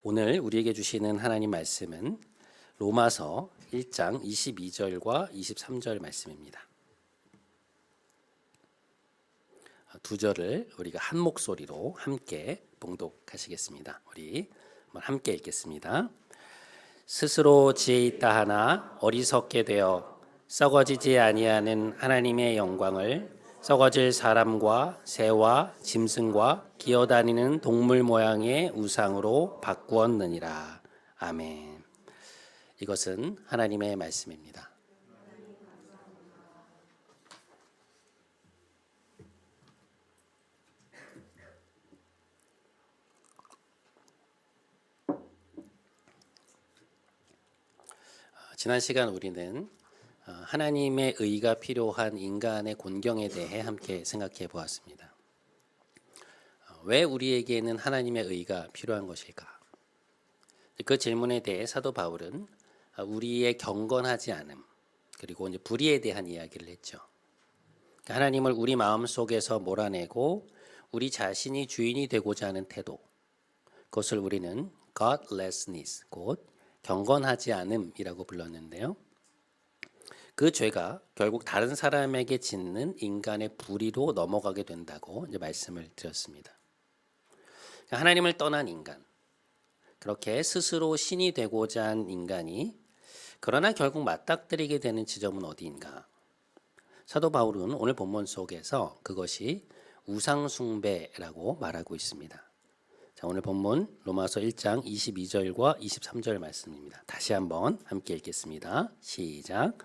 오늘 우리에게 주시는 하나님 말씀은 로마서 1장 22절과 23절 말씀입니다. 두 절을 우리가 한 목소리로 함께 봉독하시겠습니다. 우리 한번 함께 읽겠습니다. 스스로 지혜 있다 하나 어리석게 되어 썩어지지 아니하는 하나님의 영광을 썩어질 사람과 새와 짐승과 기어다니는 동물 모양의 우상으로 바꾸었느니라. 아멘. 이것은 하나님의 말씀입니다. 지난 시간 우리는 하나님의 의가 필요한 인간의 곤경에 대해 함께 생각해 보았습니다. 왜 우리에게는 하나님의 의가 필요한 것일까? 그 질문에 대해 사도 바울은 우리의 경건하지 않음 그리고 이제 불의에 대한 이야기를 했죠. 하나님을 우리 마음 속에서 몰아내고 우리 자신이 주인이 되고자 하는 태도, 그것을 우리는 godlessness, 곧 경건하지 않음이라고 불렀는데요. 그 죄가 결국 다른 사람에게 짓는 인간의 불의로 넘어가게 된다고 이제 말씀을 드렸습니다. 하나님을 떠난 인간, 그렇게 스스로 신이 되고자 한 인간이 그러나 결국 맞닥뜨리게 되는 지점은 어디인가? 사도 바울은 오늘 본문 속에서 그것이 우상숭배라고 말하고 있습니다. 자, 오늘 본문 로마서 1장 22절과 23절 말씀입니다. 다시 한번 함께 읽겠습니다. 시작.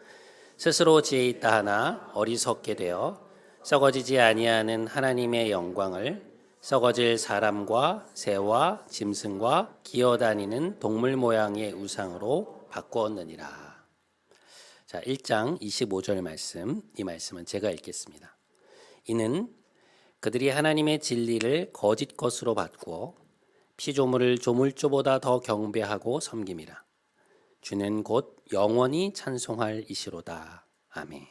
스스로 지혜 있다 하나 어리석게 되어 썩어지지 아니하는 하나님의 영광을 썩어질 사람과 새와 짐승과 기어다니는 동물 모양의 우상으로 바꾸었느니라. 자, 1장 25절 말씀, 이 말씀은 제가 읽겠습니다. 이는 그들이 하나님의 진리를 거짓 것으로 바꾸어 피조물을 조물주보다 더 경배하고 섬김이라. 주는 곧 영원히 찬송할 이시로다. 아멘.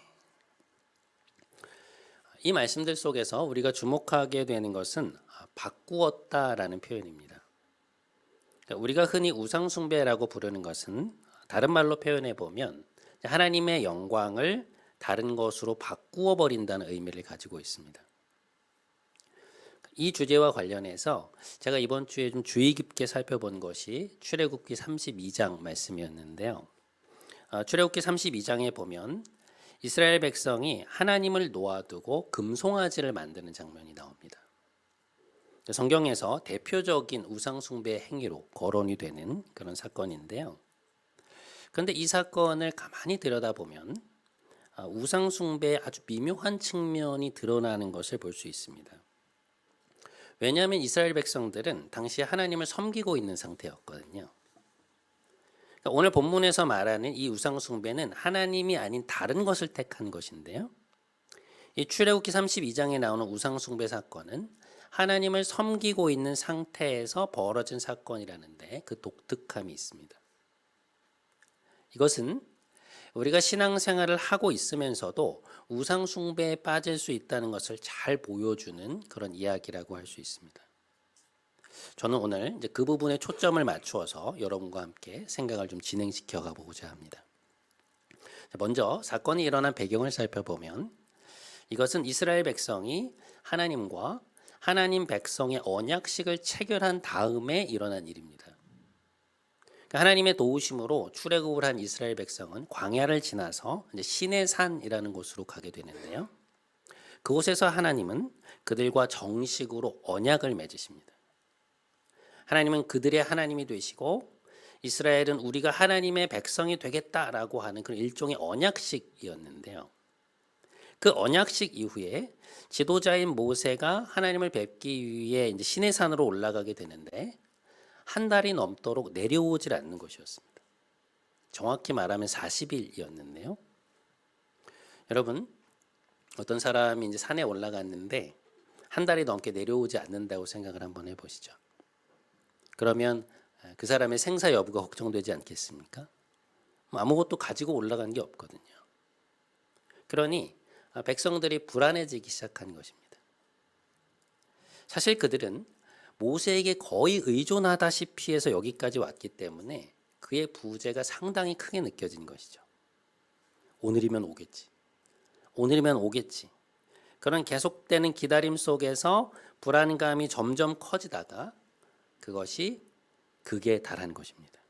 이 말씀들 속에서 우리가 주목하게 되는 것은 바꾸었다라는 표현입니다. 우리가 흔히 우상숭배라고 부르는 것은 다른 말로 표현해 보면 하나님의 영광을 다른 것으로 바꾸어 버린다는 의미를 가지고 있습니다. 이 주제와 관련해서 제가 이번 주에 좀 주의 깊게 살펴본 것이 출애굽기 32장 말씀이었는데요. 출애굽기 32장에 보면 이스라엘 백성이 하나님을 놓아두고 금송아지를 만드는 장면이 나옵니다. 성경에서 대표적인 우상숭배 행위로 거론이 되는 그런 사건인데요. 그런데 이 사건을 가만히 들여다보면 우상숭배의 아주 미묘한 측면이 드러나는 것을 볼 수 있습니다. 왜냐하면 이스라엘 백성들은 당시 하나님을 섬기고 있는 상태였거든요. 그러니까 오늘 본문에서 말하는 이 우상숭배는 하나님이 아닌 다른 것을 택한 것인데요. 이 출애굽기 32장에 나오는 우상숭배 사건은 하나님을 섬기고 있는 상태에서 벌어진 사건이라는데 그 독특함이 있습니다. 이것은 우리가 신앙생활을 하고 있으면서도 우상숭배에 빠질 수 있다는 것을 잘 보여주는 그런 이야기라고 할 수 있습니다. 저는 오늘 이제 그 부분에 초점을 맞추어서 여러분과 함께 생각을 좀 진행시켜 가보고자 합니다. 먼저 사건이 일어난 배경을 살펴보면 이것은 이스라엘 백성이 하나님과 하나님 백성의 언약식을 체결한 다음에 일어난 일입니다. 하나님의 도우심으로 출애굽을 한 이스라엘 백성은 광야를 지나서 이제 시내 산이라는 곳으로 가게 되는데요. 그곳에서 하나님은 그들과 정식으로 언약을 맺으십니다. 하나님은 그들의 하나님이 되시고 이스라엘은 우리가 하나님의 백성이 되겠다라고 하는 그런 일종의 언약식이었는데요. 그 언약식 이후에 지도자인 모세가 하나님을 뵙기 위해 이제 시내 산으로 올라가게 되는데 한 달이 넘도록 내려오질 않는 것이었습니다. 정확히 말하면 40일이었는데요. 여러분, 어떤 사람이 이제 산에 올라갔는데 한 달이 넘게 내려오지 않는다고 생각을 한번 해보시죠. 그러면 그 사람의 생사 여부가 걱정되지 않겠습니까? 아무것도 가지고 올라간 게 없거든요. 그러니 백성들이 불안해지기 시작한 것입니다. 사실 그들은 모세에게 거의 의존하다시피 해서 여기까지 왔기 때문에 그의 부재가 상당히 크게 느껴진 것이죠. 오늘이면 오겠지. 오늘이면 오겠지. 그런 계속되는 기다림 속에서 불안감이 점점 커지다가 그것이 극에 달한 것입니다.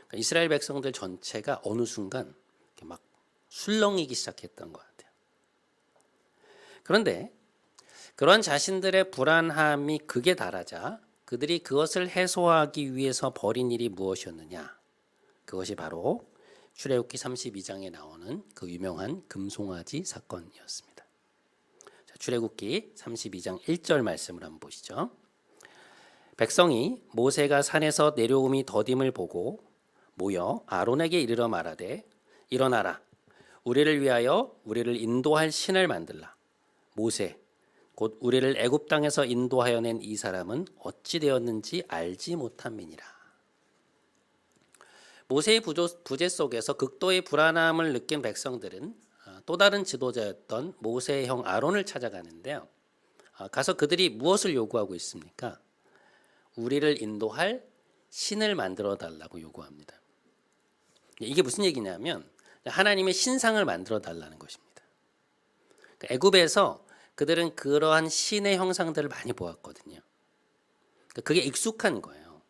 그러니까 이스라엘 백성들 전체가 어느 순간 이렇게 막 술렁이기 시작했던 것 같아요. 그런데 그런 자신들의 불안함이 극에 달하자 그들이 그것을 해소하기 위해서 벌인 일이 무엇이었느냐? 그것이 바로 출애굽기 32장에 나오는 그 유명한 금송아지 사건이었습니다. 자, 출애굽기 32장 1절 말씀을 한번 보시죠. 백성이 모세가 산에서 내려옴이 더딤을 보고 모여 아론에게 이르러 말하되 일어나라 우리를 위하여 우리를 인도할 신을 만들라. 모세 곧 우리를 애굽 땅에서 인도하여 낸 이 사람은 어찌 되었는지 알지 못함이니라. 모세의 부재 속에서 극도의 불안함을 느낀 백성들은 또 다른 지도자였던 모세의 형 아론을 찾아가는데요. 가서 그들이 무엇을 요구하고 있습니까? 우리를 인도할 신을 만들어 달라고 요구합니다. 이게 무슨 얘기냐면 하나님의 신상을 만들어 달라는 것입니다. 애굽에서 그들은 그러한 신의 형상들을 많이 보았거든요. 그게 익숙한 거예요.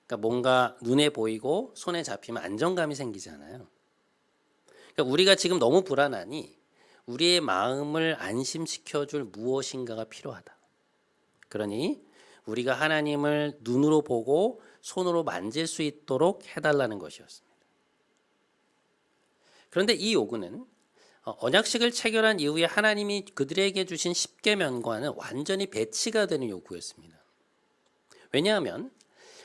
그러니까 뭔가 눈에 보이고 손에 잡히면 안정감이 생기잖아요. 그러니까 우리가 지금 너무 불안하니 우리의 마음을 안심시켜줄 무엇인가가 필요하다. 그러니 우리가 하나님을 눈으로 보고 손으로 만질 수 있도록 해달라는 것이었습니다. 그런데 이 요구는 언약식을 체결한 이후에 하나님이 그들에게 주신 십계명과는 완전히 배치가 되는 요구였습니다. 왜냐하면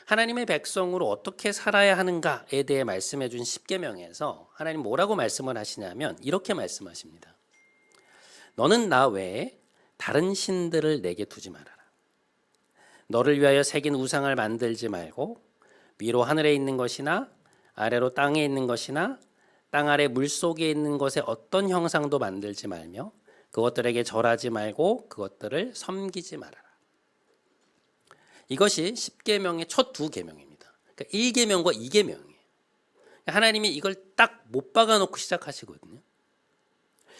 하나님의 백성으로 어떻게 살아야 하는가에 대해 말씀해 준 십계명에서 하나님 뭐라고 말씀을 하시냐면 이렇게 말씀하십니다. 너는 나 외에 다른 신들을 내게 두지 말아라. 너를 위하여 새긴 우상을 만들지 말고 위로 하늘에 있는 것이나 아래로 땅에 있는 것이나 땅 아래 물속에 있는 것에 어떤 형상도 만들지 말며 그것들에게 절하지 말고 그것들을 섬기지 말아라. 이것이 십계명의 첫 두 계명입니다. 그러니까 1계명과 2계명이에요. 하나님이 이걸 딱 못 박아 놓고 시작하시거든요.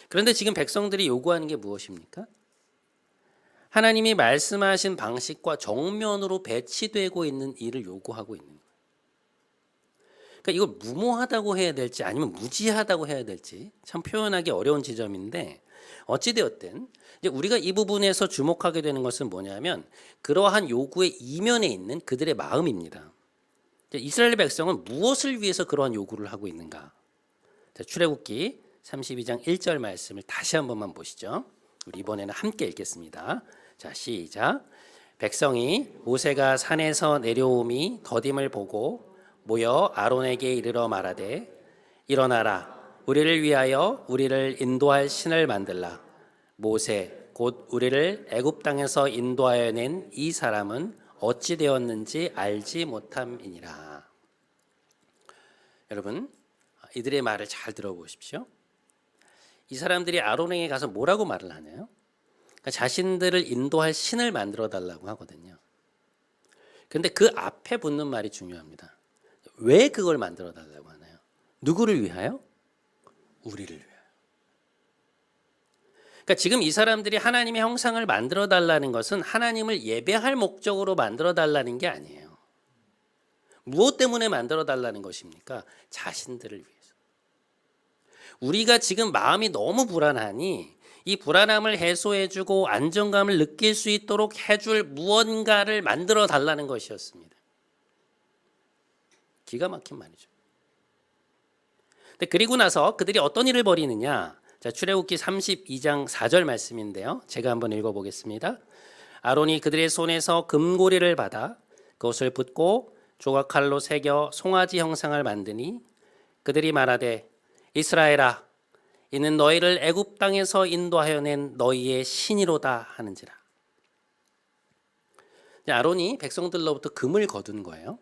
그런데 지금 백성들이 요구하는 게 무엇입니까? 하나님이 말씀하신 방식과 정면으로 배치되고 있는 일을 요구하고 있는 거예요. 그러니까 이걸 무모하다고 해야 될지 아니면 무지하다고 해야 될지 참 표현하기 어려운 지점인데 어찌되었든 이제 우리가 이 부분에서 주목하게 되는 것은 뭐냐면 그러한 요구의 이면에 있는 그들의 마음입니다. 이스라엘 백성은 무엇을 위해서 그러한 요구를 하고 있는가? 자, 출애굽기 32장 1절 말씀을 다시 한 번만 보시죠. 우리 이번에는 함께 읽겠습니다. 자, 시작. 백성이 모세가 산에서 내려옴이 더딤을 보고 모여 아론에게 이르러 말하되 일어나라 우리를 위하여 우리를 인도할 신을 만들라. 모세 곧 우리를 애굽 땅에서 인도하여 낸 이 사람은 어찌 되었는지 알지 못함이니라. 여러분 이들의 말을 잘 들어보십시오. 이 사람들이 아론에게 가서 뭐라고 말을 하나요? 그러니까 자신들을 인도할 신을 만들어 달라고 하거든요. 그런데 그 앞에 붙는 말이 중요합니다. 왜 그걸 만들어 달라고 하나요? 누구를 위하여? 우리를 위하여. 그러니까 지금 이 사람들이 하나님의 형상을 만들어 달라는 것은 하나님을 예배할 목적으로 만들어 달라는 게 아니에요. 무엇 때문에 만들어 달라는 것입니까? 자신들을 위해서. 우리가 지금 마음이 너무 불안하니 이 불안함을 해소해주고 안정감을 느낄 수 있도록 해줄 무언가를 만들어 달라는 것이었습니다. 기가 막힌 말이죠. 그리고 나서 그들이 어떤 일을 벌이느냐? 자, 출애굽기 32장 4절 말씀인데요. 제가 한번 읽어보겠습니다. 아론이 그들의 손에서 금고리를 받아 그것을 붓고 조각칼로 새겨 송아지 형상을 만드니 그들이 말하되 이스라엘아 이는 너희를 애굽 땅에서 인도하여 낸 너희의 신이로다 하는지라. 아론이 백성들로부터 금을 거둔 거예요.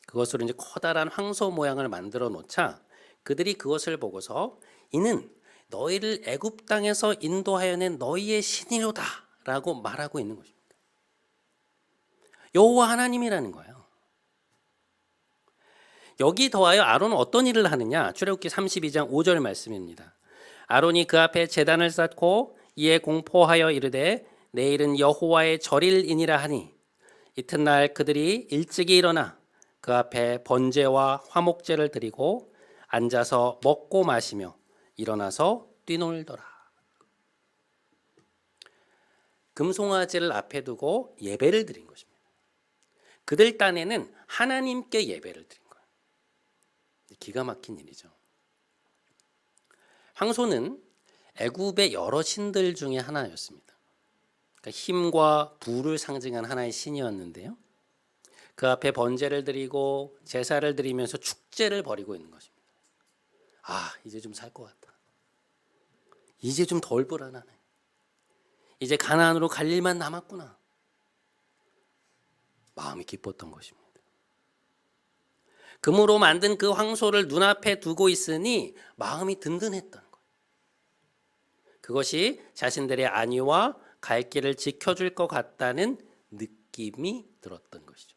그것으로 이제 커다란 황소 모양을 만들어 놓자 그들이 그것을 보고서 이는 너희를 애굽 땅에서 인도하여 낸 너희의 신이로다라고 말하고 있는 것입니다. 여호와 하나님이라는 거예요. 여기 더하여 아론은 어떤 일을 하느냐? 출애굽기 32장 5절 말씀입니다. 아론이 그 앞에 제단을 쌓고 이에 공포하여 이르되 내일은 여호와의 절일이니라 하니 이튿날 그들이 일찍이 일어나 그 앞에 번제와 화목제를 드리고 앉아서 먹고 마시며 일어나서 뛰놀더라. 금송아지를 앞에 두고 예배를 드린 것입니다. 그들 딴에는 하나님께 예배를 드린 거예요. 기가 막힌 일이죠. 황소는 애굽의 여러 신들 중에 하나였습니다. 그러니까 힘과 부를 상징한 하나의 신이었는데요. 그 앞에 번제를 드리고 제사를 드리면서 축제를 벌이고 있는 것입니다. 아, 이제 좀 살 것 같다. 이제 좀 덜 불안하네. 이제 가나안으로 갈 일만 남았구나. 마음이 기뻤던 것입니다. 금으로 만든 그 황소를 눈앞에 두고 있으니 마음이 든든했던 거예요. 그것이 자신들의 안위와 갈 길을 지켜줄 것 같다는 느낌이 들었던 것이죠.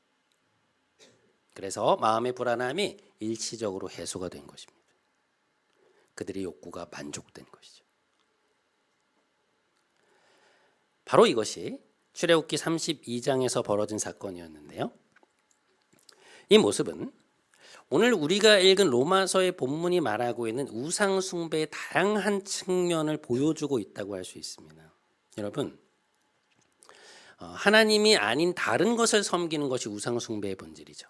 그래서 마음의 불안함이 일시적으로 해소가 된 것입니다. 그들의 욕구가 만족된 것이죠. 바로 이것이 출애굽기 32장에서 벌어진 사건이었는데요. 이 모습은 오늘 우리가 읽은 로마서의 본문이 말하고 있는 우상 숭배의 다양한 측면을 보여주고 있다고 할 수 있습니다. 여러분, 하나님이 아닌 다른 것을 섬기는 것이 우상 숭배의 본질이죠.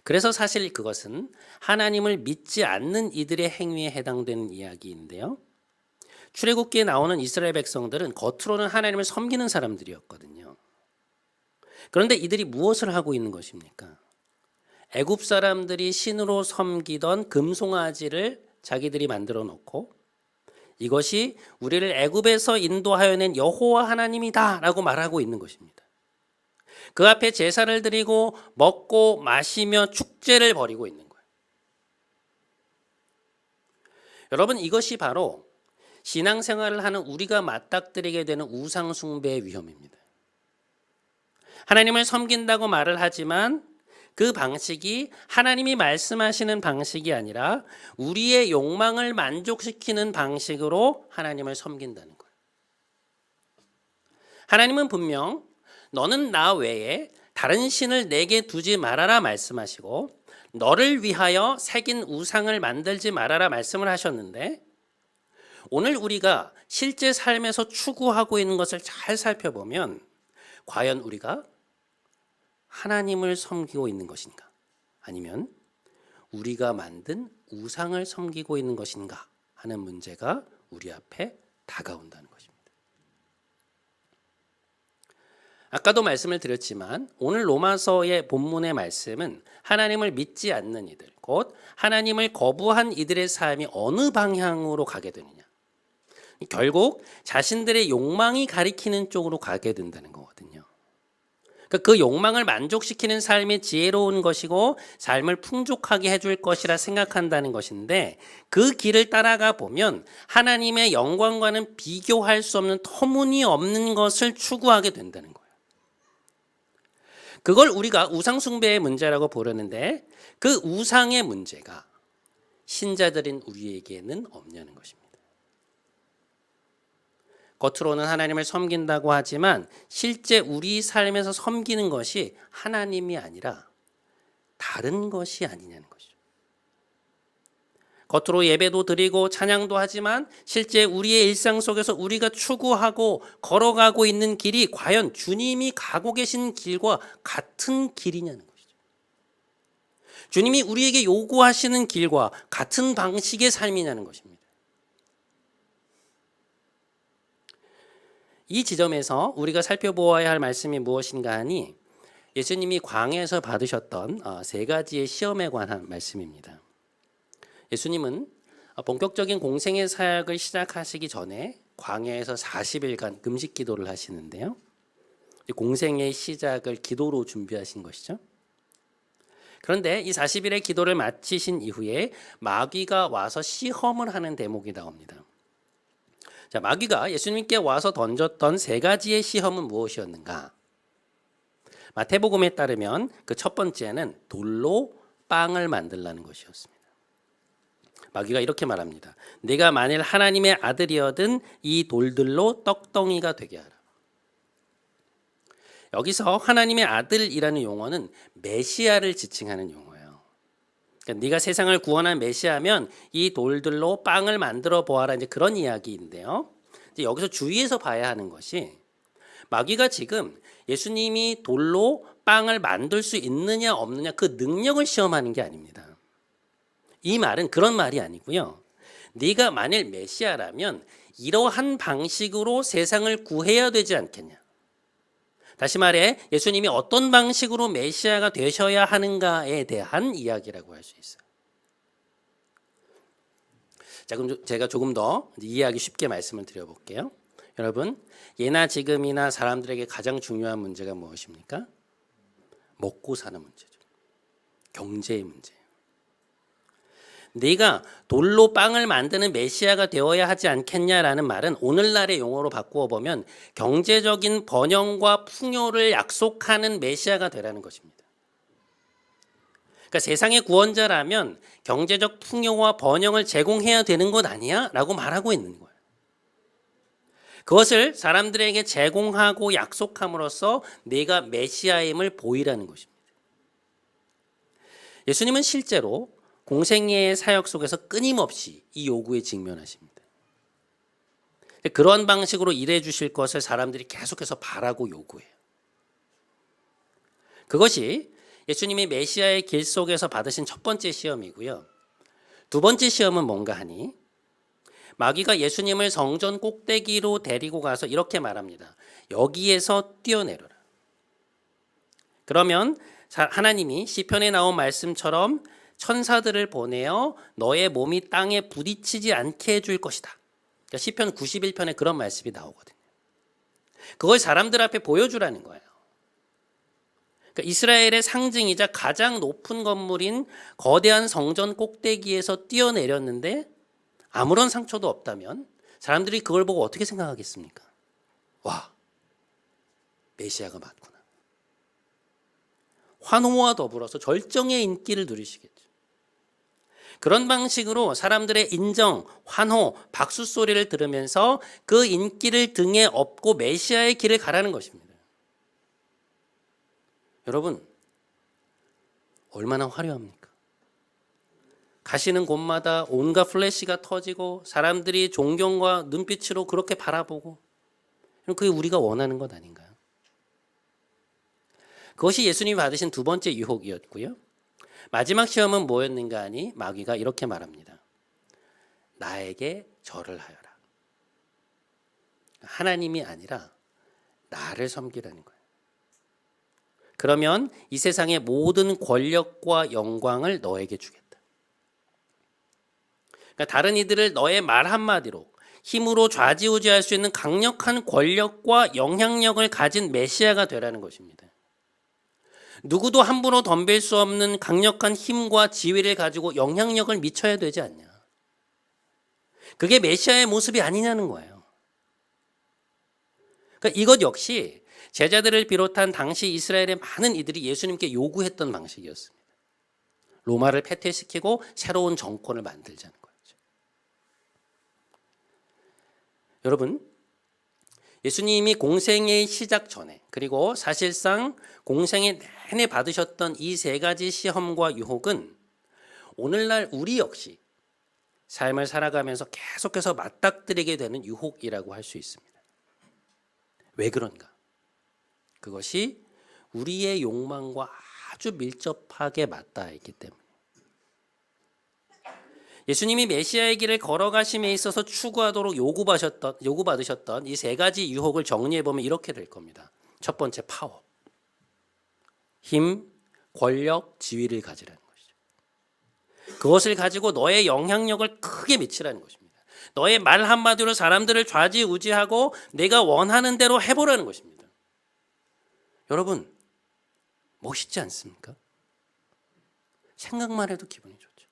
그래서 사실 그것은 하나님을 믿지 않는 이들의 행위에 해당되는 이야기인데요. 출애굽기에 나오는 이스라엘 백성들은 겉으로는 하나님을 섬기는 사람들이었거든요. 그런데 이들이 무엇을 하고 있는 것입니까? 애굽 사람들이 신으로 섬기던 금송아지를 자기들이 만들어 놓고 이것이 우리를 애굽에서 인도하여 낸 여호와 하나님이다라고 말하고 있는 것입니다. 그 앞에 제사를 드리고 먹고 마시며 축제를 벌이고 있는 거예요. 여러분, 이것이 바로 신앙생활을 하는 우리가 맞닥뜨리게 되는 우상 숭배의 위험입니다. 하나님을 섬긴다고 말을 하지만 그 방식이 하나님이 말씀하시는 방식이 아니라 우리의 욕망을 만족시키는 방식으로 하나님을 섬긴다는 거예요. 하나님은 분명 너는 나 외에 다른 신을 내게 두지 말아라 말씀하시고 너를 위하여 새긴 우상을 만들지 말아라 말씀을 하셨는데 오늘 우리가 실제 삶에서 추구하고 있는 것을 잘 살펴보면 과연 우리가 하나님을 섬기고 있는 것인가? 아니면 우리가 만든 우상을 섬기고 있는 것인가 하는 문제가 우리 앞에 다가온다는 것입니다. 아까도 말씀을 드렸지만 오늘 로마서의 본문의 말씀은 하나님을 믿지 않는 이들, 곧 하나님을 거부한 이들의 삶이 어느 방향으로 가게 되느냐. 결국 자신들의 욕망이 가리키는 쪽으로 가게 된다는 거거든요. 그 욕망을 만족시키는 삶이 지혜로운 것이고 삶을 풍족하게 해줄 것이라 생각한다는 것인데 그 길을 따라가 보면 하나님의 영광과는 비교할 수 없는 터무니없는 것을 추구하게 된다는 거예요. 그걸 우리가 우상숭배의 문제라고 부르는데 그 우상의 문제가 신자들인 우리에게는 없냐는 것입니다. 겉으로는 하나님을 섬긴다고 하지만 실제 우리 삶에서 섬기는 것이 하나님이 아니라 다른 것이 아니냐는 것이죠. 겉으로 예배도 드리고 찬양도 하지만 실제 우리의 일상 속에서 우리가 추구하고 걸어가고 있는 길이 과연 주님이 가고 계신 길과 같은 길이냐는 것이죠. 주님이 우리에게 요구하시는 길과 같은 방식의 삶이냐는 것입니다. 이 지점에서 우리가 살펴보아야 할 말씀이 무엇인가 하니 예수님이 광야에서 받으셨던 세 가지의 시험에 관한 말씀입니다. 예수님은 본격적인 공생의 사역을 시작하시기 전에 광야에서 40일간 금식 기도를 하시는데요. 공생의 시작을 기도로 준비하신 것이죠. 그런데 이 40일의 기도를 마치신 이후에 마귀가 와서 시험을 하는 대목이 나옵니다. 자, 마귀가 예수님께 와서 던졌던 세 가지의 시험은 무엇이었는가? 마태복음에 따르면 그 첫 번째는 돌로 빵을 만들라는 것이었습니다. 마귀가 이렇게 말합니다. 네가 만일 하나님의 아들이어든 이 돌들로 떡덩이가 되게 하라. 여기서 하나님의 아들이라는 용어는 메시아를 지칭하는 용어예요. 그러니까 네가 세상을 구원한 메시아면 이 돌들로 빵을 만들어 보아라, 이제 그런 이야기인데요. 이제 여기서 주의해서 봐야 하는 것이 마귀가 지금 예수님이 돌로 빵을 만들 수 있느냐 없느냐 그 능력을 시험하는 게 아닙니다. 이 말은 그런 말이 아니고요. 네가 만일 메시아라면 이러한 방식으로 세상을 구해야 되지 않겠냐. 다시 말해 예수님이 어떤 방식으로 메시아가 되셔야 하는가에 대한 이야기라고 할 수 있어요. 자, 그럼 제가 조금 더 이해하기 쉽게 말씀을 드려볼게요. 여러분, 예나 지금이나 사람들에게 가장 중요한 문제가 무엇입니까? 먹고 사는 문제죠. 경제의 문제예요. 네가 돌로 빵을 만드는 메시아가 되어야 하지 않겠냐라는 말은 오늘날의 용어로 바꾸어 보면 경제적인 번영과 풍요를 약속하는 메시아가 되라는 것입니다. 그러니까 세상의 구원자라면 경제적 풍요와 번영을 제공해야 되는 것 아니야? 라고 말하고 있는 거예요. 그것을 사람들에게 제공하고 약속함으로써 내가 메시아임을 보이라는 것입니다. 예수님은 실제로 공생애의 사역 속에서 끊임없이 이 요구에 직면하십니다. 그런 방식으로 일해 주실 것을 사람들이 계속해서 바라고 요구해요. 그것이 예수님이 메시아의 길 속에서 받으신 첫 번째 시험이고요. 두 번째 시험은 뭔가 하니 마귀가 예수님을 성전 꼭대기로 데리고 가서 이렇게 말합니다. 여기에서 뛰어내려라. 그러면 하나님이 시편에 나온 말씀처럼 천사들을 보내어 너의 몸이 땅에 부딪히지 않게 해줄 것이다. 그러니까 시편 91편에 그런 말씀이 나오거든요. 그걸 사람들 앞에 보여주라는 거예요. 그러니까 이스라엘의 상징이자 가장 높은 건물인 거대한 성전 꼭대기에서 뛰어내렸는데 아무런 상처도 없다면 사람들이 그걸 보고 어떻게 생각하겠습니까? 와, 메시아가 맞구나. 환호와 더불어서 절정의 인기를 누리시겠죠. 그런 방식으로 사람들의 인정, 환호, 박수 소리를 들으면서 그 인기를 등에 업고 메시아의 길을 가라는 것입니다. 여러분, 얼마나 화려합니까? 가시는 곳마다 온갖 플래시가 터지고 사람들이 존경과 눈빛으로 그렇게 바라보고, 그게 우리가 원하는 것 아닌가요? 그것이 예수님이 받으신 두 번째 유혹이었고요. 마지막 시험은 뭐였는가 하니 마귀가 이렇게 말합니다. 나에게 절을 하여라. 하나님이 아니라 나를 섬기라는 거예요. 그러면 이 세상의 모든 권력과 영광을 너에게 주겠다. 그러니까 다른 이들을 너의 말 한마디로 힘으로 좌지우지할 수 있는 강력한 권력과 영향력을 가진 메시아가 되라는 것입니다. 누구도 함부로 덤빌 수 없는 강력한 힘과 지위를 가지고 영향력을 미쳐야 되지 않냐. 그게 메시아의 모습이 아니냐는 거예요. 그러니까 이것 역시 제자들을 비롯한 당시 이스라엘의 많은 이들이 예수님께 요구했던 방식이었습니다. 로마를 패퇴시키고 새로운 정권을 만들자는 거였죠. 여러분, 예수님이 공생의 시작 전에 그리고 사실상 공생의 내내 받으셨던 이 세 가지 시험과 유혹은 오늘날 우리 역시 삶을 살아가면서 계속해서 맞닥뜨리게 되는 유혹이라고 할 수 있습니다. 왜 그런가? 그것이 우리의 욕망과 아주 밀접하게 맞닿아 있기 때문에. 예수님이 메시아의 길을 걸어가심에 있어서 추구하도록 요구받으셨던 이 세 가지 유혹을 정리해보면 이렇게 될 겁니다. 첫 번째, 파워. 힘, 권력, 지위를 가지라는 것이죠. 그것을 가지고 너의 영향력을 크게 미치라는 것입니다. 너의 말 한마디로 사람들을 좌지우지하고 내가 원하는 대로 해보라는 것입니다. 여러분, 멋있지 않습니까? 생각만 해도 기분이 좋죠.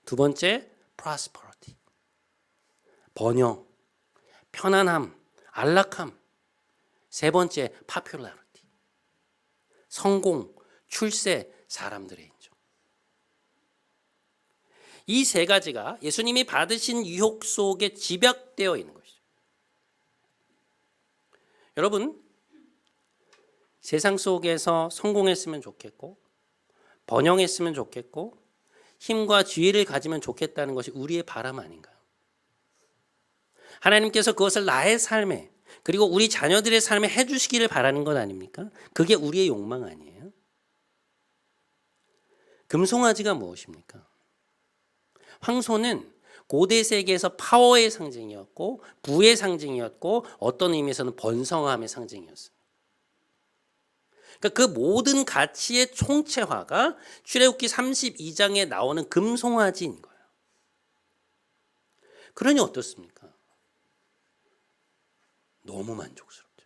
두 번째, prosperity. 번영, 편안함, 안락함. 세 번째, popularity. 성공, 출세, 사람들의 인정. 이 세 가지가 예수님이 받으신 유혹 속에 집약되어 있는 것이죠. 여러분, 세상 속에서 성공했으면 좋겠고 번영했으면 좋겠고 힘과 지혜를 가지면 좋겠다는 것이 우리의 바람 아닌가요? 하나님께서 그것을 나의 삶에 그리고 우리 자녀들의 삶에 해주시기를 바라는 것 아닙니까? 그게 우리의 욕망 아니에요? 금송아지가 무엇입니까? 황소는 고대 세계에서 파워의 상징이었고 부의 상징이었고 어떤 의미에서는 번성함의 상징이었어요. 그러니까 그 모든 가치의 총체화가 출애굽기 32장에 나오는 금송아지인 거예요. 그러니 어떻습니까? 너무 만족스럽죠.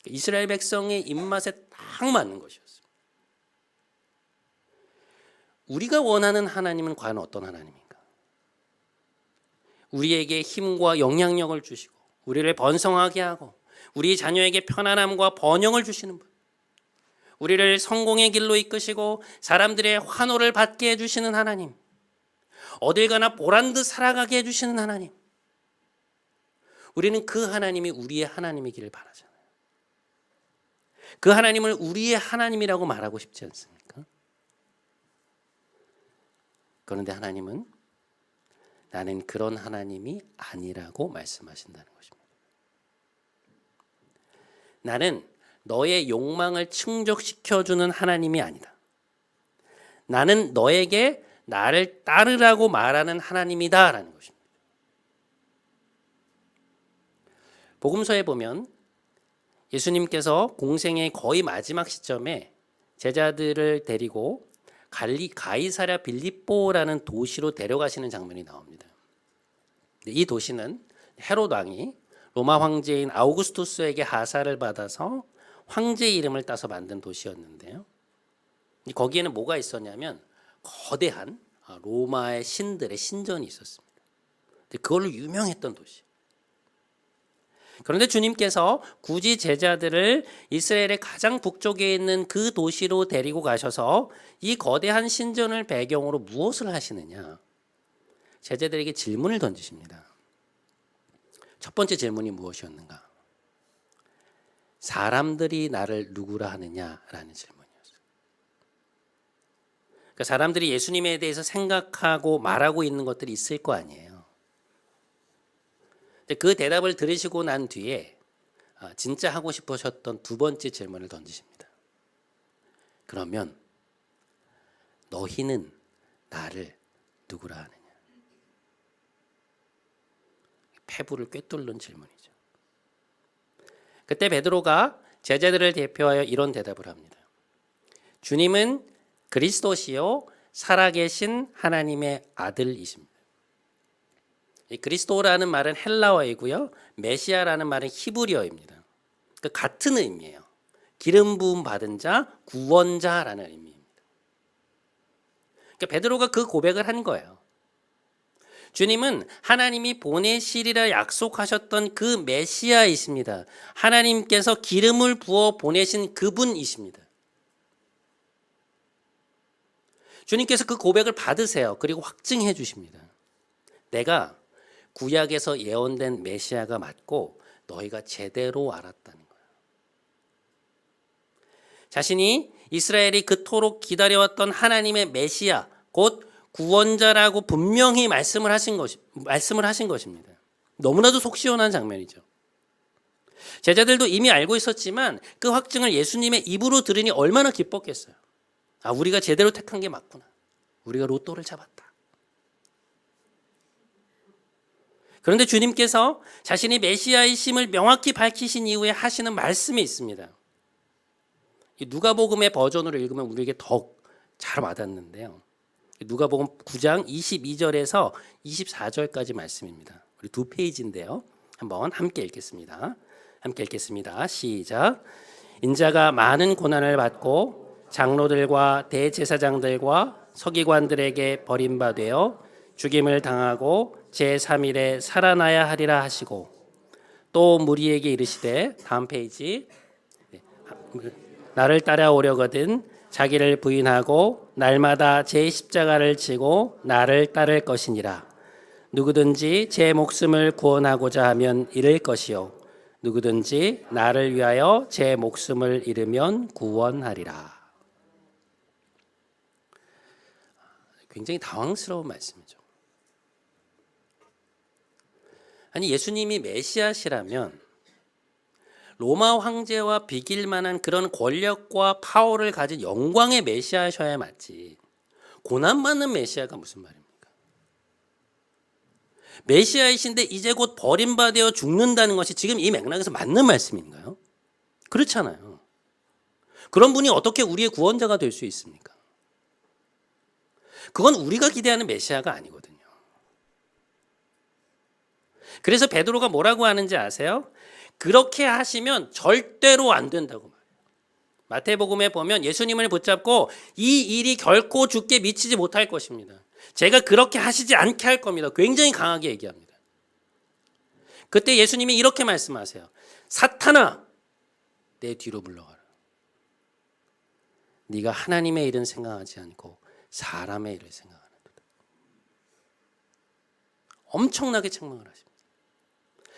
이스라엘 백성의 입맛에 딱 맞는 것이었어요. 우리가 원하는 하나님은 과연 어떤 하나님인가? 우리에게 힘과 영향력을 주시고 우리를 번성하게 하고 우리 자녀에게 편안함과 번영을 주시는 분, 우리를 성공의 길로 이끄시고 사람들의 환호를 받게 해주시는 하나님, 어딜 가나 보란듯 살아가게 해주시는 하나님, 우리는 그 하나님이 우리의 하나님이기를 바라잖아요. 그 하나님을 우리의 하나님이라고 말하고 싶지 않습니까? 그런데 하나님은 나는 그런 하나님이 아니라고 말씀하신다는 것입니다. 나는 너의 욕망을 충족시켜주는 하나님이 아니다. 나는 너에게 나를 따르라고 말하는 하나님이다라는 것입니다. 복음서에 보면 예수님께서 공생의 거의 마지막 시점에 제자들을 데리고 가이사랴 빌립보라는 도시로 데려가시는 장면이 나옵니다. 이 도시는 헤롯 왕이 로마 황제인 아우구스투스에게 하사를 받아서 황제 이름을 따서 만든 도시였는데요. 거기에는 뭐가 있었냐면 거대한 로마의 신들의 신전이 있었습니다. 그걸로 유명했던 도시. 그런데 주님께서 굳이 제자들을 이스라엘의 가장 북쪽에 있는 그 도시로 데리고 가셔서 이 거대한 신전을 배경으로 무엇을 하시느냐? 제자들에게 질문을 던지십니다. 첫 번째 질문이 무엇이었는가? 사람들이 나를 누구라 하느냐라는 질문이었어요. 그러니까 사람들이 예수님에 대해서 생각하고 말하고 있는 것들이 있을 거 아니에요. 그 대답을 들으시고 난 뒤에 진짜 하고 싶으셨던 두 번째 질문을 던지십니다. 그러면 너희는 나를 누구라 하느냐? 패부를 꿰뚫는 질문이죠. 그때 베드로가 제자들을 대표하여 이런 대답을 합니다. 주님은 그리스도시요 살아계신 하나님의 아들이십니다. 이 그리스도라는 말은 헬라어이고요. 메시아라는 말은 히브리어입니다. 그러니까 같은 의미예요. 기름 부음 받은 자, 구원자라는 의미입니다. 그러니까 베드로가 그 고백을 한 거예요. 주님은 하나님이 보내시리라 약속하셨던 그 메시아이십니다. 하나님께서 기름을 부어 보내신 그분이십니다. 주님께서 그 고백을 받으세요. 그리고 확증해 주십니다. 내가 구약에서 예언된 메시아가 맞고 너희가 제대로 알았다는 거예요. 자신이 이스라엘이 그토록 기다려왔던 하나님의 메시아, 곧 구원자라고 분명히 말씀을 하신 것입니다. 너무나도 속 시원한 장면이죠. 제자들도 이미 알고 있었지만 그 확증을 예수님의 입으로 들으니 얼마나 기뻤겠어요. 아, 우리가 제대로 택한 게 맞구나. 우리가 로또를 잡았다. 그런데 주님께서 자신이 메시아이심을 명확히 밝히신 이후에 하시는 말씀이 있습니다. 누가복음의 버전으로 읽으면 우리에게 더 잘 와닿는데요. 누가복음 9장 22절에서 24절까지 말씀입니다. 우리 두 페이지인데요. 한번 함께 읽겠습니다. 시작. 인자가 많은 고난을 받고 장로들과 대제사장들과 서기관들에게 버림받아 죽임을 당하고 제3일에 살아나야 하리라 하시고 또 무리에게 이르시되 다음 페이지 나를 따라오려거든 자기를 부인하고 날마다 제 십자가를 지고 나를 따를 것이니라. 누구든지 제 목숨을 구원하고자 하면 잃을 것이요 누구든지 나를 위하여 제 목숨을 잃으면 구원하리라. 굉장히 당황스러운 말씀이죠. 아니, 예수님이 메시아시라면 로마 황제와 비길 만한 그런 권력과 파워를 가진 영광의 메시아셔야 맞지. 고난받는 메시아가 무슨 말입니까? 메시아이신데 이제 곧 버림받아 죽는다는 것이 지금 이 맥락에서 맞는 말씀인가요? 그렇잖아요. 그런 분이 어떻게 우리의 구원자가 될 수 있습니까? 그건 우리가 기대하는 메시아가 아니거든요. 그래서 베드로가 뭐라고 하는지 아세요? 그렇게 하시면 절대로 안 된다고 말해요. 마태복음에 보면 예수님을 붙잡고 이 일이 결코 주께 미치지 못할 것입니다. 제가 그렇게 하시지 않게 할 겁니다. 굉장히 강하게 얘기합니다. 그때 예수님이 이렇게 말씀하세요. 사탄아, 내 뒤로 물러가라. 네가 하나님의 일은 생각하지 않고 사람의 일을 생각하는도다. 엄청나게 책망을 하십니다.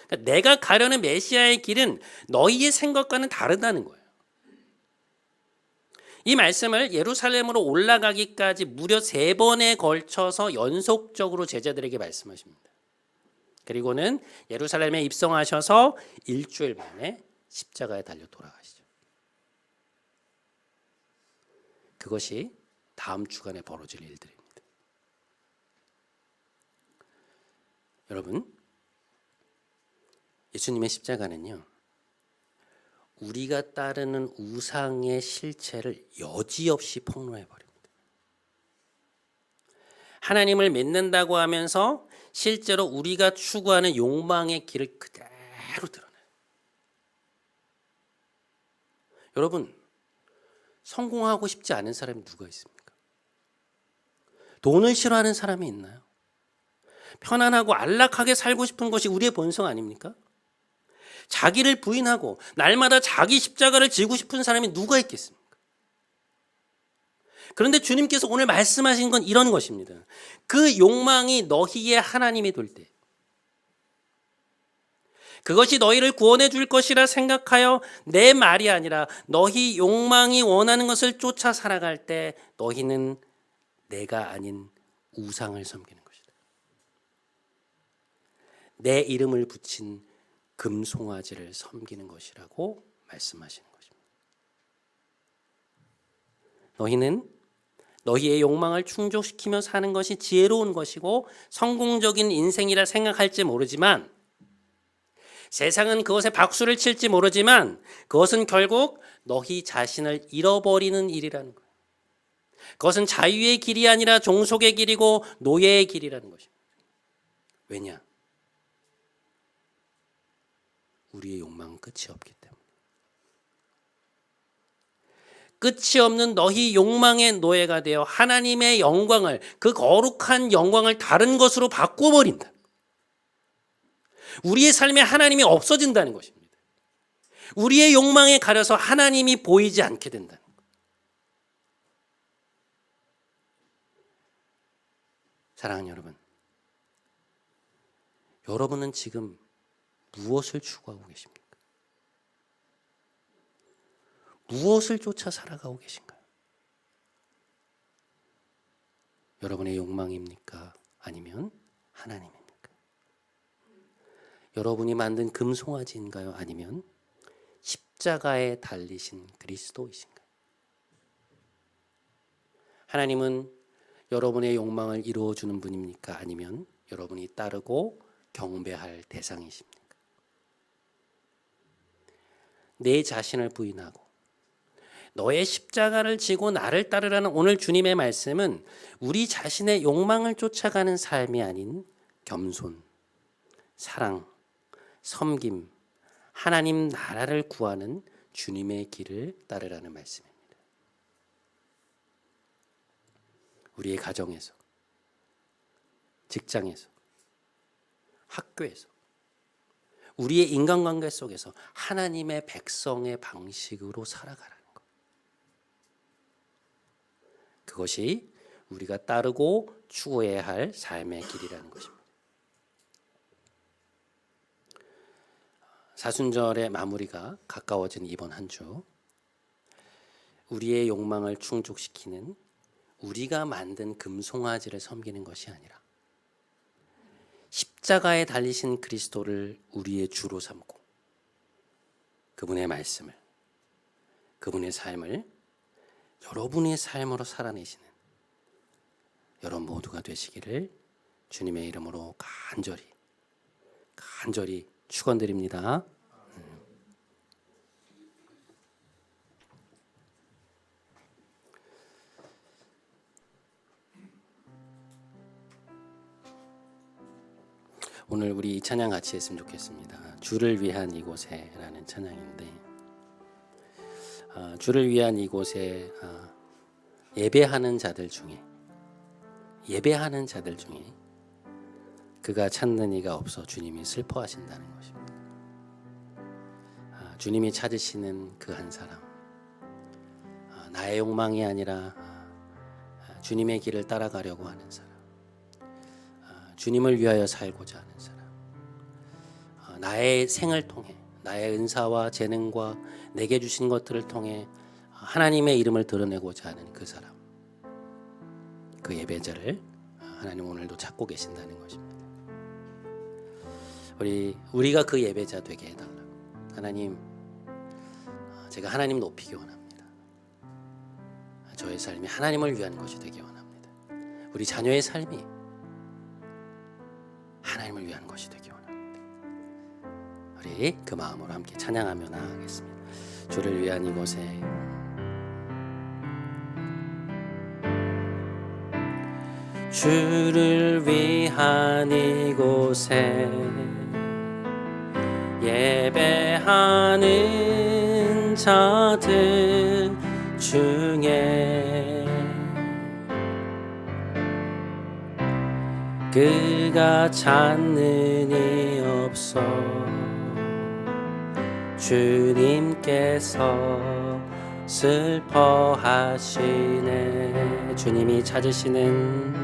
그러니까 내가 가려는 메시아의 길은 너희의 생각과는 다르다는 거예요. 이 말씀을 예루살렘으로 올라가기까지 무려 3번에 걸쳐서 연속적으로 제자들에게 말씀하십니다. 그리고는 예루살렘에 입성하셔서 일주일 만에 십자가에 달려 돌아가시죠. 그것이 다음 주간에 벌어질 일들입니다. 여러분, 예수님의 십자가는요, 우리가 따르는 우상의 실체를 여지없이 폭로해 버립니다. 하나님을 믿는다고 하면서 실제로 우리가 추구하는 욕망의 길을 그대로 드러내요. 여러분, 성공하고 싶지 않은 사람이 누가 있습니까? 돈을 싫어하는 사람이 있나요? 편안하고 안락하게 살고 싶은 것이 우리의 본성 아닙니까? 자기를 부인하고 날마다 자기 십자가를 지고 싶은 사람이 누가 있겠습니까? 그런데 주님께서 오늘 말씀하신 건 이런 것입니다. 그 욕망이 너희의 하나님이 될 때, 그것이 너희를 구원해 줄 것이라 생각하여 내 말이 아니라 너희 욕망이 원하는 것을 쫓아 살아갈 때 너희는 내가 아닌 우상을 섬기는 것이다. 내 이름을 붙인 금송아지를 섬기는 것이라고 말씀하시는 것입니다. 너희는 너희의 욕망을 충족시키며 사는 것이 지혜로운 것이고 성공적인 인생이라 생각할지 모르지만, 세상은 그것에 박수를 칠지 모르지만 그것은 결국 너희 자신을 잃어버리는 일이라는 거예요. 그것은 자유의 길이 아니라 종속의 길이고 노예의 길이라는 것입니다. 왜냐? 우리의 욕망은 끝이 없기 때문에. 끝이 없는 너희 욕망의 노예가 되어 하나님의 영광을, 그 거룩한 영광을 다른 것으로 바꿔버린다. 우리의 삶에 하나님이 없어진다는 것입니다. 우리의 욕망에 가려서 하나님이 보이지 않게 된다는 것. 사랑하는 여러분, 여러분은 지금 무엇을 추구하고 계십니까? 무엇을 쫓아 살아가고 계신가요? 여러분의 욕망입니까? 아니면 하나님입니까? 여러분이 만든 금송아지인가요? 아니면 십자가에 달리신 그리스도이신가요? 하나님은 여러분의 욕망을 이루어주는 분입니까? 아니면 여러분이 따르고 경배할 대상이십니까? 내 자신을 부인하고 너의 십자가를 지고 나를 따르라는 오늘 주님의 말씀은 우리 자신의 욕망을 쫓아가는 삶이 아닌 겸손, 사랑, 섬김, 하나님 나라를 구하는 주님의 길을 따르라는 말씀입니다. 우리의 가정에서, 직장에서, 학교에서, 우리의 인간관계 속에서 하나님의 백성의 방식으로 살아가라는 것. 그것이 우리가 따르고 추구해야 할 삶의 길이라는 것입니다. 사순절의 마무리가 가까워진 이번 한 주, 우리의 욕망을 충족시키는 우리가 만든 금송아지를 섬기는 것이 아니라 십자가에 달리신 그리스도를 우리의 주로 삼고 그분의 말씀을, 그분의 삶을 여러분의 삶으로 살아내시는 여러분 모두가 되시기를 주님의 이름으로 간절히 축원드립니다. 오늘 우리 이 찬양 같이 했으면 좋겠습니다. 주를 위한 이곳에라는 찬양인데, 주를 위한 이곳에 예배하는 자들 중에 그가 찾는 이가 없어 주님이 슬퍼하신다는 것입니다. 주님이 찾으시는 그 한 사람, 나의 욕망이 아니라 주님의 길을 따라가려고 하는 사람, 주님을 위하여 살고자 하는 사람, 나의 생을 통해 나의 은사와 재능과 내게 주신 것들을 통해 하나님의 이름을 드러내고자 하는 그 사람, 그 예배자를 하나님 오늘도 찾고 계신다는 것입니다. 우리가 그 예배자 되게 해달라. 하나님, 제가 하나님 높이기 원합니다. 저의 삶이 하나님을 위한 것이 되기 원합니다. 우리 자녀의 삶이 하나님을 위한 것이 되기 원합니다. 우리 그 마음으로 함께 찬양하며 나아가겠습니다. 주를 위한 이곳에, 주를 위한 이곳에 예배하는 자들 중에 그가 찾는 이 없어 주님께서 슬퍼하시네. 주님이 찾으시는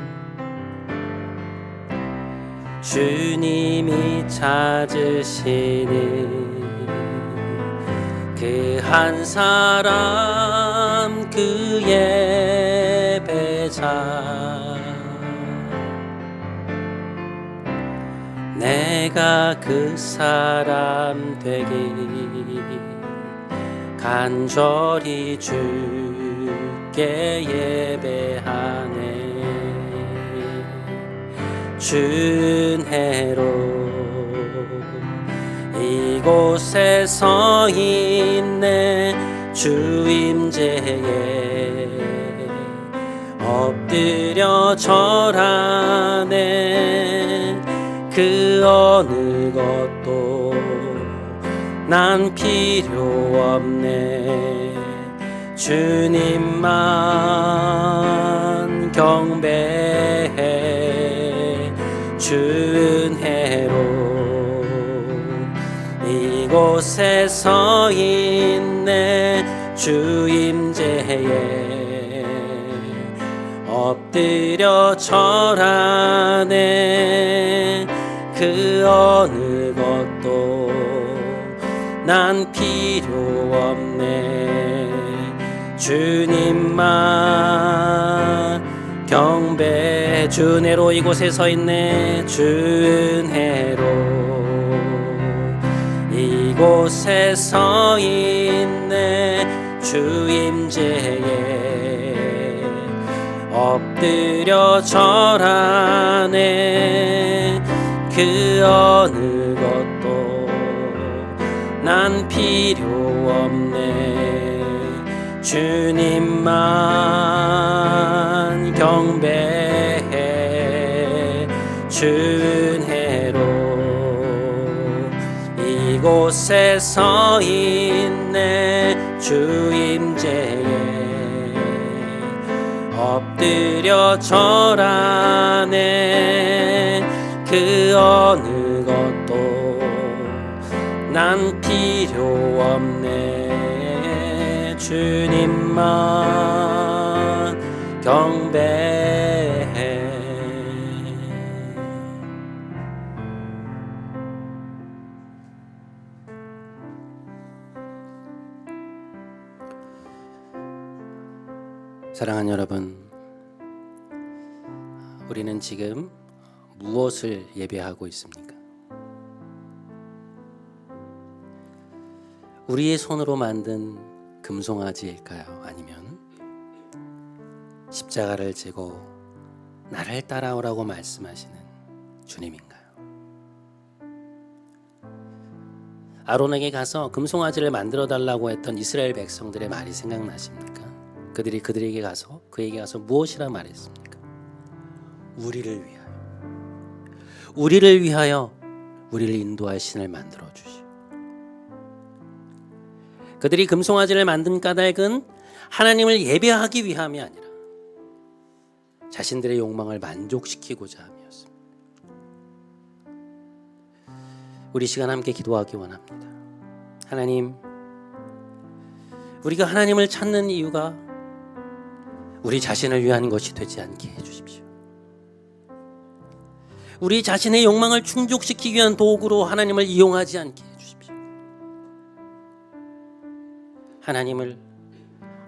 그 한 사람, 그 예배자, 내가 그 사람 되기 간절히 주께 예배하네. 준혜로 이곳에 서 있네. 주 임재에 엎드려 절하네. 그 어느 것도 난 필요 없네. 주님만 경배해. 준혜로 이곳에 서 있네. 주 임재에 엎드려 절하네. 그 어느 것도 난 필요 없네. 주님만 경배. 준혜로 이곳에 서 있네. 준혜로 이곳에 서 있네. 주 임재에 엎드려 절하네. 그 어느 것도 난 필요 없네. 주님만 경배해. 준혜로 이곳에 서 있네. 주 임재에 엎드려 절하네. 그 어느 것도 난 필요 없네. 주님만 사랑하는 여러분, 우리는 지금 무엇을 예배하고 있습니까? 우리의 손으로 만든 금송아지일까요? 아니면 십자가를 지고 나를 따라오라고 말씀하시는 주님인가요? 아론에게 가서 금송아지를 만들어 달라고 했던 이스라엘 백성들의 말이 생각나십니까? 그들에게 가서 그에게 가서 무엇이라 말했습니까? 우리를 위하여 우리를 인도할 신을 만들어 주시오. 그들이 금송아지를 만든 까닭은 하나님을 예배하기 위함이 아니라 자신들의 욕망을 만족시키고자 함이었습니다. 우리 시간 함께 기도하기 원합니다. 하나님, 우리가 하나님을 찾는 이유가 우리 자신을 위한 것이 되지 않게 해주십시오. 우리 자신의 욕망을 충족시키기 위한 도구로 하나님을 이용하지 않게 해주십시오. 하나님을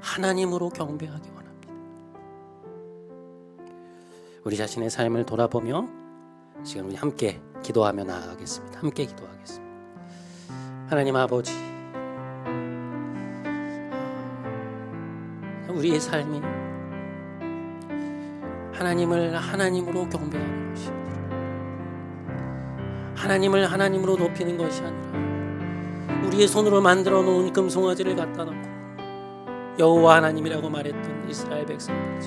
하나님으로 경배하기 원합니다. 우리 자신의 삶을 돌아보며 지금 우리 함께 기도하며 나아가겠습니다. 함께 기도하겠습니다. 하나님 아버지, 우리의 삶이 하나님을 하나님으로 경배하는 것이 아니라 하나님을 하나님으로 높이는 것이 아니라 우리의 손으로 만들어 놓은 금송아지를 갖다 놓고 여호와 하나님이라고 말했던 이스라엘 백성들,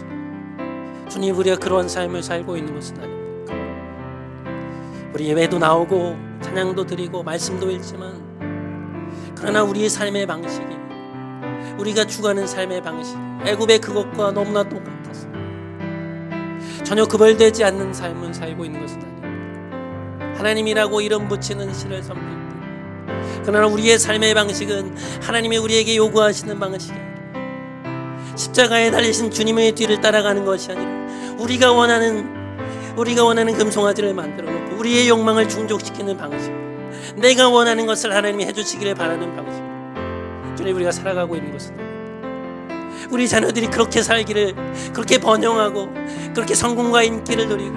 주님, 우리가 그런 삶을 살고 있는 것은 아닙니까? 우리 예배도 나오고 찬양도 드리고 말씀도 읽지만, 그러나 우리의 삶의 방식이, 우리가 추구하는 삶의 방식이 애굽의 그것과 너무나 똑같아서 전혀 구별되지 않는 삶을 살고 있는 것은 아닙니다. 하나님이라고 이름 붙이는 신을 섬길 때, 그러나 우리의 삶의 방식은 하나님이 우리에게 요구하시는 방식이 아니라 십자가에 달리신 주님의 뒤를 따라가는 것이 아니라 우리가 원하는 금송아지를 만들어 놓고 우리의 욕망을 충족시키는 방식, 내가 원하는 것을 하나님이 해주시기를 바라는 방식, 주님, 우리가 살아가고 있는 것은 아닙니다. 우리 자녀들이 그렇게 살기를, 그렇게 번영하고 그렇게 성공과 인기를 누리고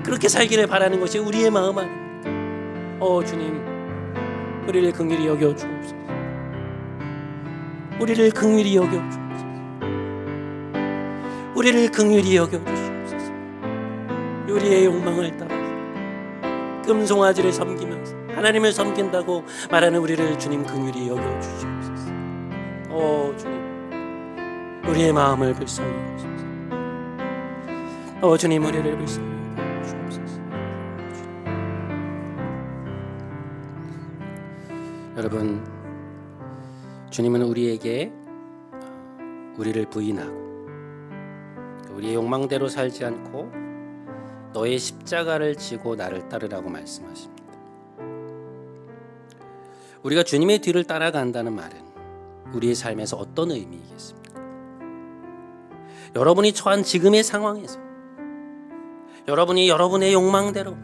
그렇게 살기를 바라는 것이 우리의 마음 아닙니까? 주님, 우리를 긍휼히 여겨 주옵소서. 우리를 긍휼히 여겨 주옵소서. 우리를 긍휼히 여겨 주시옵소서. 우리의 욕망을 따라 금송아지를 섬기면서 하나님을 섬긴다고 말하는 우리를 주님 긍휼히 여겨 주시옵소서. 주님, 우리의 마음을 불쌍히 여기소서. 주님, 우리를 불쌍히 여겨 주옵소서. 여러분, 주님은 우리에게 우리를 부인하고 우리의 욕망대로 살지 않고 너의 십자가를 지고 나를 따르라고 말씀하십니다. 우리가 주님의 뒤를 따라간다는 말은 우리의 삶에서 어떤 의미이겠습니까? 여러분이 처한 지금의 상황에서 여러분이 여러분의 욕망대로,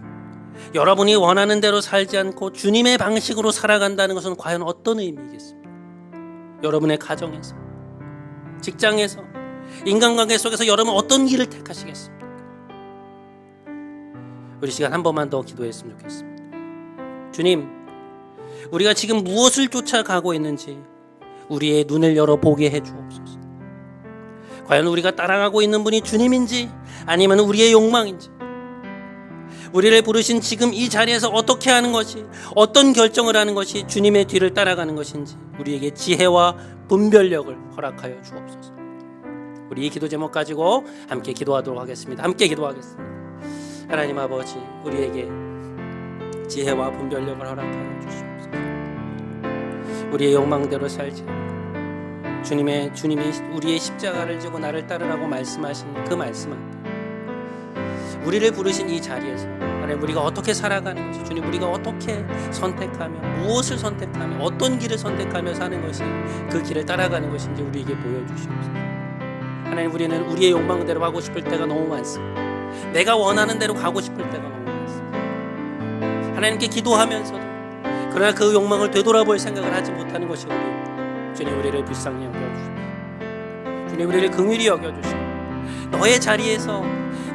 여러분이 원하는 대로 살지 않고 주님의 방식으로 살아간다는 것은 과연 어떤 의미이겠습니까? 여러분의 가정에서, 직장에서, 인간관계 속에서 여러분 어떤 길을 택하시겠습니까? 우리 시간 한 번만 더 기도했으면 좋겠습니다. 주님, 우리가 지금 무엇을 쫓아가고 있는지 우리의 눈을 열어 보게 해 주옵소서. 과연 우리가 따라가고 있는 분이 주님인지 아니면 우리의 욕망인지, 우리를 부르신 지금 이 자리에서 어떻게 하는 것이, 어떤 결정을 하는 것이 주님의 뒤를 따라가는 것인지 우리에게 지혜와 분별력을 허락하여 주옵소서. 우리 이 기도 제목 가지고 함께 기도하도록 하겠습니다. 함께 기도하겠습니다. 하나님 아버지, 우리에게 지혜와 분별력을 허락하여 주시옵소서. 우리의 욕망대로 살지 않고 주님이 우리의 십자가를 지고 나를 따르라고 말씀하신 그 말씀 앞에 우리를 부르신 이 자리에서 하나님, 우리가 어떻게 살아가는 것이, 주님, 우리가 어떻게 선택하며 무엇을 선택하며 어떤 길을 선택하며 사는 것이 그 길을 따라가는 것인지 우리에게 보여주시옵소서. 하나님, 우리는 우리의 욕망대로 하고 싶을 때가 너무 많습니다. 내가 원하는 대로 가고 싶을 때가 너무 많습니다. 하나님께 기도하면서도 그러나 그 욕망을 되돌아볼 생각을 하지 못하는 것이 우리입니다. 주님, 우리를 불쌍히 여겨주십시오. 주님, 주님 우리를 긍휼히 여겨주시고 너의 자리에서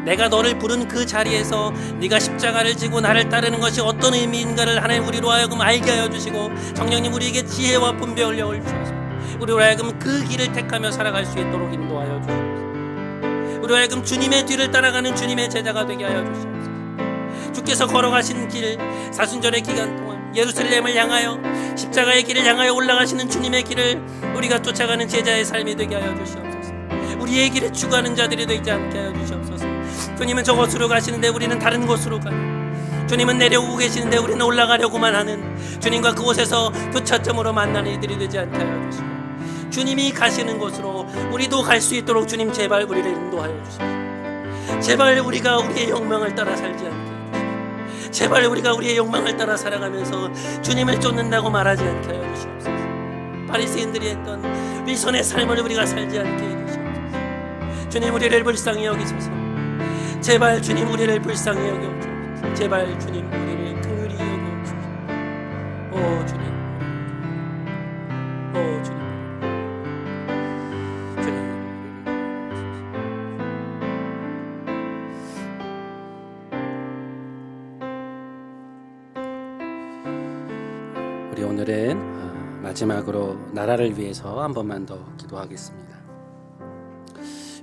내가 너를 부른 그 자리에서 네가 십자가를 지고 나를 따르는 것이 어떤 의미인가를 하나님 우리로 하여금 알게 하여 주시고 성령님 우리에게 지혜와 분별을 주셔서 우리로 하여금 그 길을 택하며 살아갈 수 있도록 인도하여 주시옵소서. 우리로 하여금 주님의 뒤를 따라가는 주님의 제자가 되게 하여 주시옵소서. 주께서 걸어가신 길 사순절의 기간 동안 예루살렘을 향하여 십자가의 길을 향하여 올라가시는 주님의 길을 우리가 쫓아가는 제자의 삶이 되게 하여 주시옵소서. 우리의 길에 추구하는 자들이 되지 않게 하여 주시옵소서. 주님은 저곳으로 가시는데 우리는 다른 곳으로 가는, 주님은 내려오고 계시는데 우리는 올라가려고만 하는, 주님과 그곳에서 교차점으로 만나는 이들이 되지 않게 하여 주시고 주님이 가시는 곳으로 우리도 갈 수 있도록 주님 제발 우리를 인도하여 주시옵소서. 제발 우리가 우리의 욕망을 따라 살지 않게 해주시옵소서. 제발 우리가 우리의 욕망을 따라 살아가면서 주님을 쫓는다고 말하지 않게 하여 주시옵소서. 바리새인들이 했던 위선의 삶을 우리가 살지 않게 해주시옵소서. 주님 우리를 불쌍히 여기소서. 제발 주님 우리를 불쌍히 여겨주옵소서. 제발 주님 우리를 긍휼히 여겨주옵소서. 오 주님, 오 주님, 주님. 우리 오늘은 마지막으로 나라를 위해서 한 번만 더 기도하겠습니다.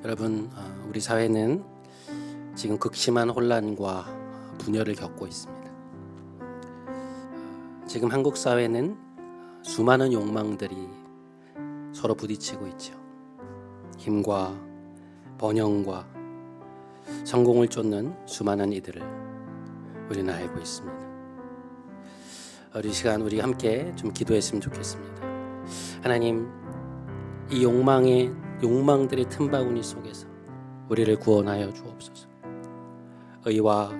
여러분, 우리 사회는 지금 극심한 혼란과 분열을 겪고 있습니다. 지금 한국 사회는 수많은 욕망들이 서로 부딪히고 있죠. 힘과 번영과 성공을 쫓는 수많은 이들을 우리는 알고 있습니다. 이 시간 우리 함께 좀 기도했으면 좋겠습니다. 하나님, 이 욕망들의 틈바구니 속에서 우리를 구원하여 주옵소서. 의와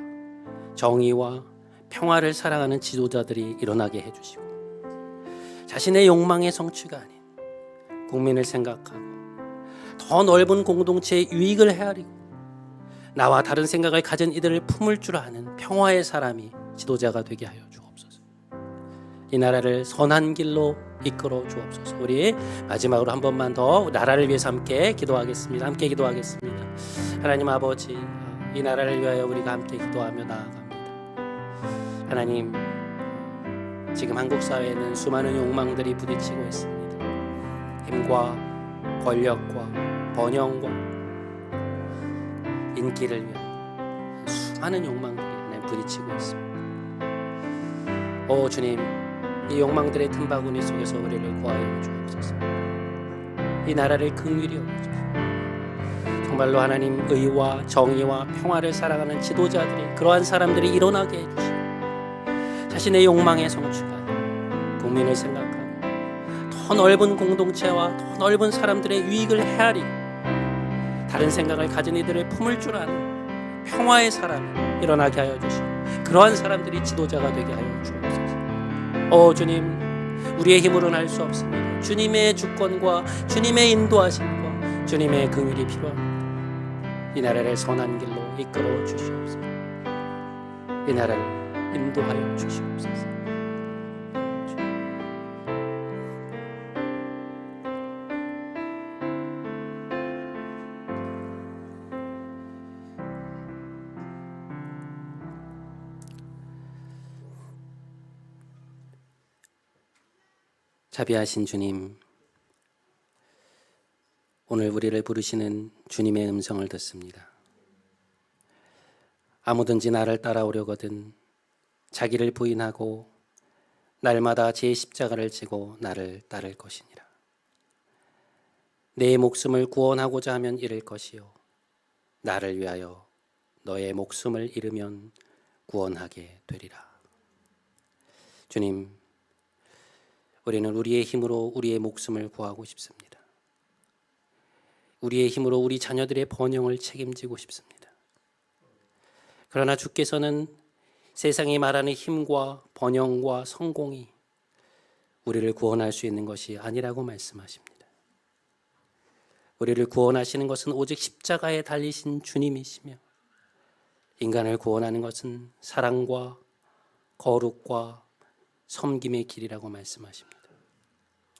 정의와 평화를 사랑하는 지도자들이 일어나게 해주시고 자신의 욕망의 성취가 아닌 국민을 생각하고 더 넓은 공동체의 유익을 헤아리고 나와 다른 생각을 가진 이들을 품을 줄 아는 평화의 사람이 지도자가 되게 하여 주옵소서. 이 나라를 선한 길로 이끌어 주옵소서. 우리 마지막으로 한 번만 더 나라를 위해서 함께 기도하겠습니다. 함께 기도하겠습니다. 하나님 아버지, 이 나라를 위하여 우리가 함께 기도하며 나아갑니다. 하나님, 지금 한국 사회에는 수많은 욕망들이 부딪히고 있습니다. 힘과 권력과 번영과 인기를 위한 수많은 욕망들이 하나님 부딪히고 있습니다. 오 주님, 이 욕망들의 틈바구니 속에서 우리를 구하여 주옵소서. 이 나라를 긍휼히 여기소서. 정말로 하나님 의와 정의와 평화를 살아가는 지도자들이, 그러한 사람들이 일어나게 해주시고 자신의 욕망의 성취가 국민을 생각하고 더 넓은 공동체와 더 넓은 사람들의 유익을 헤아리고 다른 생각을 가진 이들을 품을 줄 아는 평화의 사람이 일어나게 하여 주시고 그러한 사람들이 지도자가 되게 하여 주옵소서. 오 주님, 우리의 힘으로는 할 수 없습니다. 주님의 주권과 주님의 인도하심과 주님의 긍휼이 필요합니다. 이 나라를 선한 길로 이끌어 주시옵소서. 이 나라를 인도하여 주시옵소서. 자비하신 주님, 오늘 우리를 부르시는 주님의 음성을 듣습니다. 아무든지 나를 따라오려거든 자기를 부인하고 날마다 제 십자가를 지고 나를 따를 것이니라. 내 목숨을 구원하고자 하면 잃을 것이요 나를 위하여 너의 목숨을 잃으면 구원하게 되리라. 주님, 우리는 우리의 힘으로 우리의 목숨을 구하고 싶습니다. 우리의 힘으로 우리 자녀들의 번영을 책임지고 싶습니다. 그러나 주께서는 세상이 말하는 힘과 번영과 성공이 우리를 구원할 수 있는 것이 아니라고 말씀하십니다. 우리를 구원하시는 것은 오직 십자가에 달리신 주님이시며 인간을 구원하는 것은 사랑과 거룩과 섬김의 길이라고 말씀하십니다.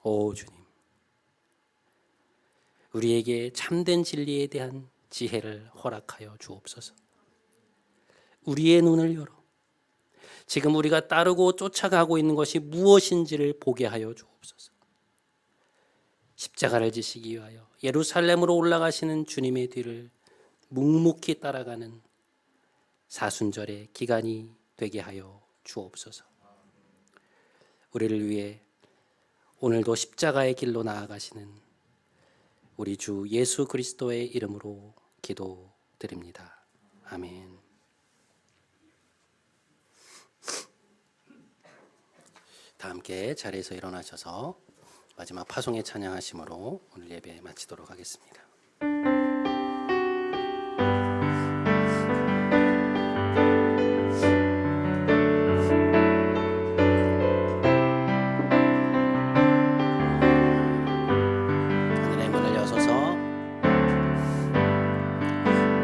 오 주님, 우리에게 참된 진리에 대한 지혜를 허락하여 주옵소서. 우리의 눈을 열어 지금 우리가 따르고 쫓아가고 있는 것이 무엇인지를 보게 하여 주옵소서. 십자가를 지시기 위하여 예루살렘으로 올라가시는 주님의 뒤를 묵묵히 따라가는 사순절의 기간이 되게 하여 주옵소서. 우리를 위해 오늘도 십자가의 길로 나아가시는 우리 주 예수 그리스도의 이름으로 기도드립니다. 아멘. 다 함께 자리에서 일어나셔서 마지막 파송의 찬양하심으로 오늘 예배 마치도록 하겠습니다. 하늘의 문을 여소서,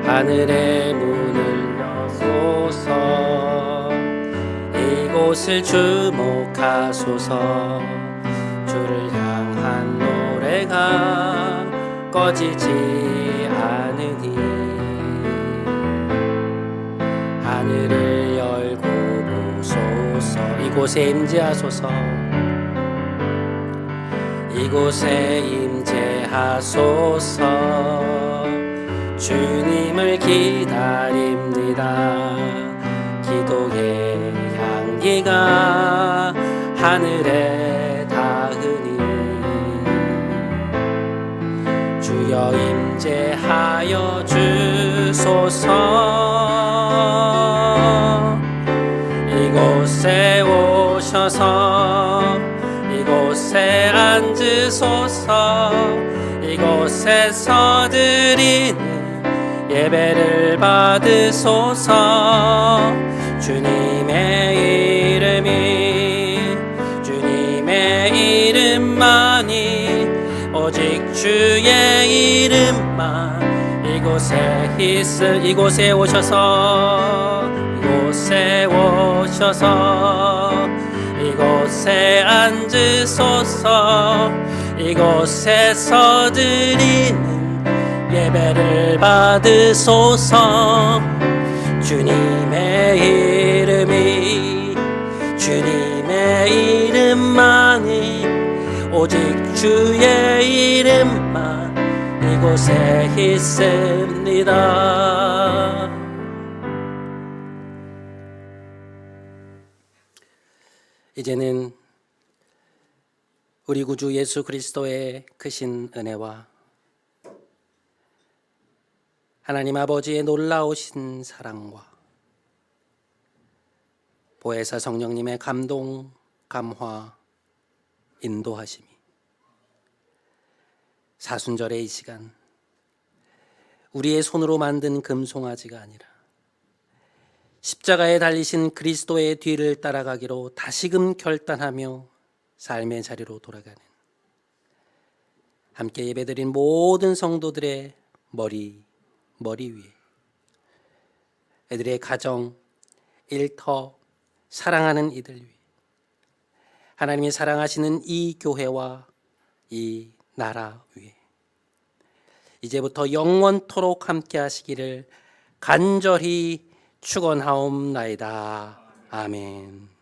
하늘의 문을 여소서, 이곳을 주목하소서. 주를 향한 노래가 꺼지지 않으니 하늘을 열고 보소서. 이곳에 임재하소서, 이곳에 임재하소서. 주님을 기다립니다. 기도의 향기가 하늘에 닿으니 주여 임재하여 주소서. 이곳에 오셔서 이곳에 앉으소서. 이곳에서 드리는 예배를 받으소서. 주님의 이름만이 오직 주의 이름만 이곳에 오셔서 이곳에 앉으소서. 이곳에서 드리는 예배를 받으소서. 주님의 이름만이 오직 주의 이름만 이곳에 있습니다. 이제는 우리 구주 예수 그리스도의 크신 은혜와 하나님 아버지의 놀라우신 사랑과 보혜사 성령님의 감동, 감화, 인도하심이 사순절의 이 시간 우리의 손으로 만든 금송아지가 아니라 십자가에 달리신 그리스도의 뒤를 따라가기로 다시금 결단하며 삶의 자리로 돌아가는 함께 예배드린 모든 성도들의 머리 위에 애들의 가정, 일터, 사랑하는 이들 위해 하나님이 사랑하시는 이 교회와 이 나라 위에 이제부터 영원토록 함께 하시기를 간절히 축원하옵나이다. 아멘.